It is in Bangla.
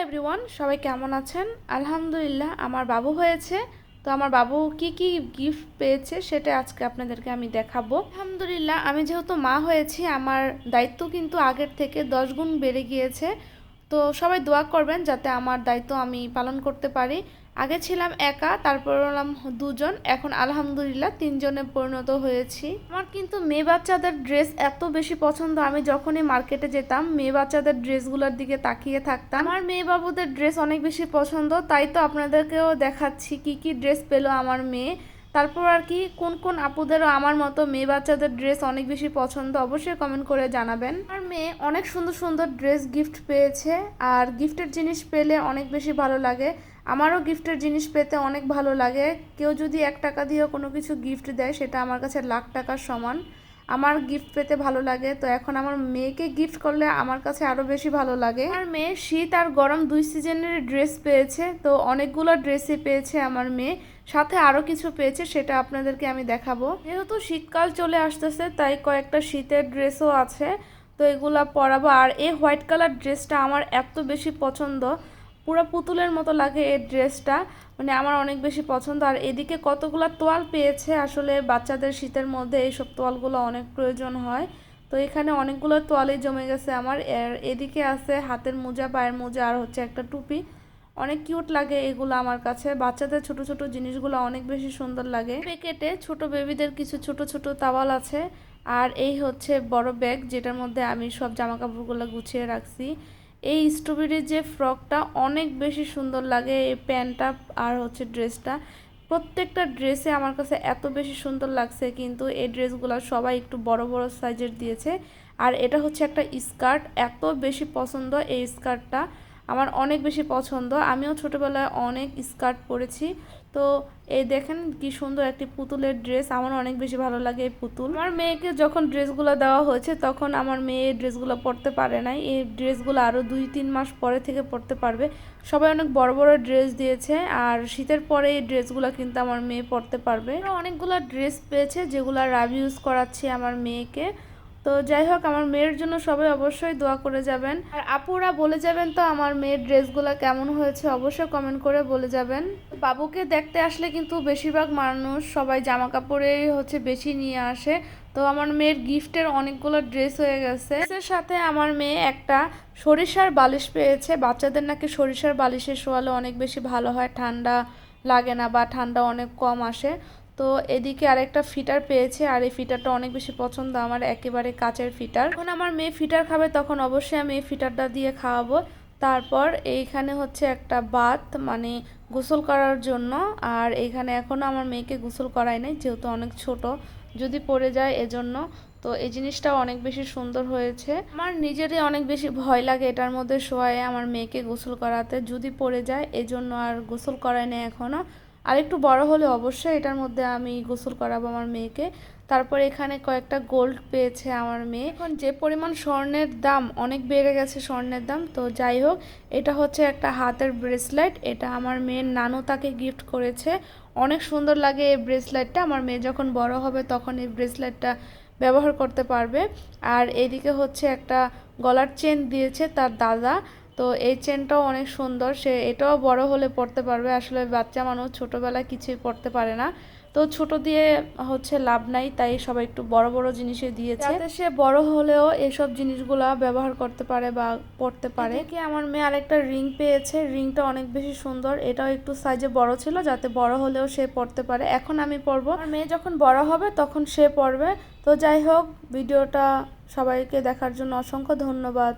এভরিওয়ান, সবাই কেমন আছেন? আলহামদুলিল্লাহ আমার বাবু হয়েছে। তো আমার বাবু কি কি গিফট পেয়েছে সেটা আজকে আপনাদেরকে আমি দেখাবো। আলহামদুলিল্লাহ আমি যেহেতু মা হয়েছি আমার দায়িত্ব কিন্তু আগের থেকে 10 গুণ বেড়ে গিয়েছে। তো সবাই দোয়া করবেন যাতে আমার দায়িত্ব আমি পালন করতে পারি। আগে ছিলাম একা, তারপর হলাম দুজন, এখন আলহামদুলিল্লাহ 3 জনে পরিণত হয়েছি। আমার কিন্তু মেয়ে বাচ্চাদের ড্রেস এত বেশি পছন্দ, আমি যখনই মার্কেটে যেতাম মেয়ে বাচ্চাদের ড্রেসগুলোর দিকে তাকিয়ে থাকতাম। আমার মেয়ে বাবুদের ড্রেস অনেক বেশি পছন্দ, তাই তো আপনাদেরকেও দেখাচ্ছি কি কি ড্রেস পেলো আমার মেয়ে। তারপর আর কি কোন কোন আপুদেরও আমার মতো মেয়ে বাচ্চাদের ড্রেস অনেক বেশি পছন্দ অবশ্যই কমেন্ট করে জানাবেন। আমার মেয়ে অনেক সুন্দর সুন্দর ড্রেস গিফট পেয়েছে, আর গিফটের জিনিস পেলে অনেক বেশি ভালো লাগে। আমারও গিফটের জিনিস পেতে অনেক ভালো লাগে। কেউ যদি 1 টাকা দিয়েও কোনো কিছু গিফট দেয় সেটা আমার কাছে লাখ টাকার সমান। আমার গিফট পেতে ভালো লাগে, তো এখন আমার মেয়েকে গিফট করলে আমার কাছে আরও বেশি ভালো লাগে। আমার মেয়ে শীত আর গরম 2 সিজনের ড্রেস পেয়েছে, তো অনেকগুলো ড্রেসই পেয়েছে আমার মেয়ে, সাথে আরও কিছু পেয়েছে সেটা আপনাদেরকে আমি দেখাবো। যেহেতু শীতকাল চলে আসতেছে তাই কয়েকটা শীতের ড্রেসও আছে, তো এগুলা পরাবো। আর এই হোয়াইট কালার ড্রেসটা আমার এত বেশি পছন্দ, পুরো পুতুলের মতো লাগে এই ড্রেসটা, মানে আমার অনেক বেশি পছন্দ। আর এদিকে কতগুলো তোয়াল পেয়েছে, আসলে বাচ্চাদের শীতের মধ্যে এইসব তোয়ালগুলো অনেক প্রয়োজন হয়, তো এখানে অনেকগুলো তোয়ালই জমে গেছে আমার। এদিকে আছে হাতের মোজা, পায়ের মোজা, আর হচ্ছে একটা টুপি। অনেক কিউট লাগে এগুলো আমার কাছে, বাচ্চাদের ছোট ছোট জিনিসগুলো অনেক বেশি সুন্দর লাগে। প্যাকেটে ছোট বেবিদের কিছু ছোট ছোট তাওয়াল আছে, আর এই হচ্ছে বড় ব্যাগ যেটার মধ্যে আমি সব জামা কাপড়গুলো গুছিয়ে রাখছি। এই স্ট্রবেরির যে ফ্রকটা অনেক বেশি সুন্দর লাগে, এই প্যান্টটা আর হচ্ছে ড্রেসটা, প্রত্যেকটা ড্রেসে আমার কাছে এত বেশি সুন্দর লাগছে। কিন্তু এই ড্রেসগুলো সবাই একটু বড় বড় সাইজের দিয়েছে। আর এটা হচ্ছে একটা স্কার্ট, এত বেশি পছন্দ এই স্কার্টটা, আমার অনেক বেশি পছন্দ। আমিও ছোটোবেলায় অনেক স্কার্ট পরেছি। তো এই দেখেন কি সুন্দর একটি পুতুলের ড্রেস, আমার অনেক বেশি ভালো লাগে এই পুতুল। আমার মেয়েকে যখন ড্রেসগুলো দেওয়া হয়েছে তখন আমার মেয়ে এই ড্রেসগুলো পরতে পারে নাই, এই ড্রেসগুলো আরও 2-3 মাস পরে থেকে পরতে পারবে। সবাই অনেক বড় বড় ড্রেস দিয়েছে, আর শীতের পরে এই ড্রেসগুলো কিন্তু আমার মেয়ে পরতে পারবে। অনেকগুলো ড্রেস পেয়েছে যেগুলো রাবি ইউজ করাচ্ছি আমার মেয়েকে। তো যাই হোক, আমার মেয়ের জন্য সবাই অবশ্যই দোয়া করে যাবেন, আর আপুরা বলে যাবেন তো আমার মেয়ের ড্রেসগুলো কেমন হয়েছে অবশ্যই কমেন্ট করে বলে যাবেন। বাবুকে দেখতে আসলে কিন্তু বেশিরভাগ মানুষ সবাই জামা কাপড়েই হচ্ছে বেশি নিয়ে আসে, তো আমার মেয়ের গিফটের অনেকগুলো ড্রেস হয়ে গেছে। ড্রেসের সাথে আমার মেয়ে একটা সরিষার বালিশ পেয়েছে, বাচ্চাদের নাকি সরিষার বালিশে শোয়ালে অনেক বেশি ভালো হয়, ঠান্ডা লাগে না বা ঠান্ডা অনেক কম আসে। তো এদিকে আরেকটা ফিটার পেয়েছে, আর এই ফিটারটা অনেক বেশি পছন্দ আমার, একেবারে কাচের ফিটার। যখন আমার মেয়ে ফিটার খাবে তখন অবশ্যই আমি এই ফিটারটা দিয়ে খাওয়াবো। তারপর এইখানে হচ্ছে একটা বাথ, মানে গোসল করার জন্য। আর এইখানে এখনও আমার মেয়েকে গোসল করাই নাই যেহেতু অনেক ছোট, যদি পড়ে যায় এজন্য। তো এই জিনিসটাও অনেক বেশি সুন্দর হয়েছে। আমার নিজেরই অনেক বেশি ভয় লাগে এটার মধ্যে শোয়ায় আমার মেয়েকে গোসল করাতে, যদি পড়ে যায় এজন্য আর গোসল করাই নাই এখনও। আর একটু বড় হলে অবশ্যই এটার মধ্যে আমি গোসল করাবো আমার মেয়েকে। তারপর এখানে কয়েকটা গোল্ড পেয়েছে আমার মেয়ে। এখন যে পরিমাণ স্বর্ণের দাম, অনেক বেড়ে গেছে স্বর্ণের দাম, তো যাই হোক, এটা হচ্ছে একটা হাতের ব্রেসলেট, এটা আমার মেয়ের নানু তাকে গিফট করেছে। অনেক সুন্দর লাগে এই ব্রেসলেটটা, আমার মেয়ে যখন বড় হবে তখন এই ব্রেসলেটটা ব্যবহার করতে পারবে। আর এদিকে হচ্ছে একটা গলার চেন দিয়েছে তার দাদা, তো এই চেনটাও অনেক সুন্দর, সে এটাও বড় হলে পড়তে পারবে। আসলে বাচ্চা মানুষ ছোটোবেলায় কিছুই পড়তে পারে না, তো ছোট দিয়ে হচ্ছে লাভ নাই, তাই সবাই একটু বড় বড় জিনিসে দিয়েছে যাতে সে বড় হলেও এসব জিনিসগুলা ব্যবহার করতে পারে বা পড়তে পারে। কি আমার মেয়ে আরেকটা রিং পেয়েছে, রিংটা অনেক বেশি সুন্দর, এটাও একটু সাইজে বড় ছিল যাতে বড় হলেও সে পড়তে পারে। এখন আমি পরবো, আর মেয়ে যখন বড় হবে তখন সে পরবে। তো যাই হোক, ভিডিওটা সবাইকে দেখার জন্য অসংখ্য ধন্যবাদ।